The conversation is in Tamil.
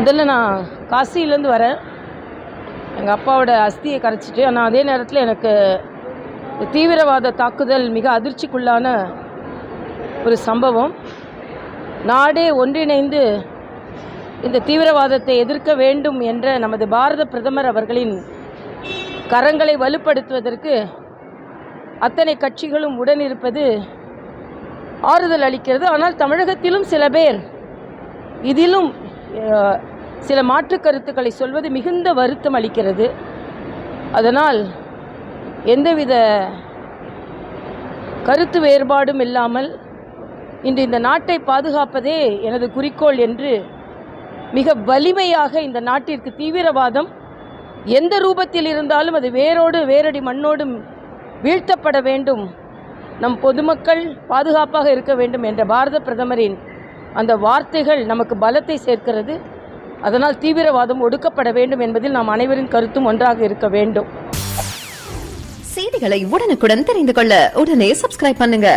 முதல்ல நான் காசியிலேருந்து வரேன். எங்கள் அப்பாவோட அஸ்தியை கரைச்சிட்டு, ஆனால் அதே நேரத்தில் எனக்கு தீவிரவாத தாக்குதல் மிக அதிர்ச்சிக்குள்ளான ஒரு சம்பவம். நாடே ஒன்றிணைந்து இந்த தீவிரவாதத்தை எதிர்க்க வேண்டும் என்ற நமது பாரத பிரதமர் அவர்களின் கரங்களை வலுப்படுத்துவதற்கு அத்தனை கட்சிகளும் உடனிருப்பது ஆறுதல் அளிக்கிறது. ஆனால் தமிழகத்திலும் சில பேர் இதிலும் சில மாற்று கருத்துக்களை சொல்வது மிகுந்த வருத்தம் அளிக்கிறது. அதனால் எந்தவித கருத்து வேறுபாடும் இல்லாமல் இன்று இந்த நாட்டை பாதுகாப்பதே எனது குறிக்கோள் என்று மிக வலிமையாக இந்த நாட்டிற்கு தீவிரவாதம் எந்த ரூபத்தில் இருந்தாலும் அது வேரடி மண்ணோடும் வீழ்த்தப்பட வேண்டும், நம் பொதுமக்கள் பாதுகாப்பாக இருக்க வேண்டும் என்ற பாரத பிரதமரின் அந்த வார்த்தைகள் நமக்கு பலத்தை சேர்க்கிறது. அதனால் தீவிரவாதம் ஒடுக்கப்பட வேண்டும் என்பதில் நாம் அனைவரின் கருத்தும் ஒன்றாக இருக்க வேண்டும். செய்திகளை உடனுக்குடன் தெரிந்து கொள்ள உடனே சப்ஸ்கிரைப் பண்ணுங்க.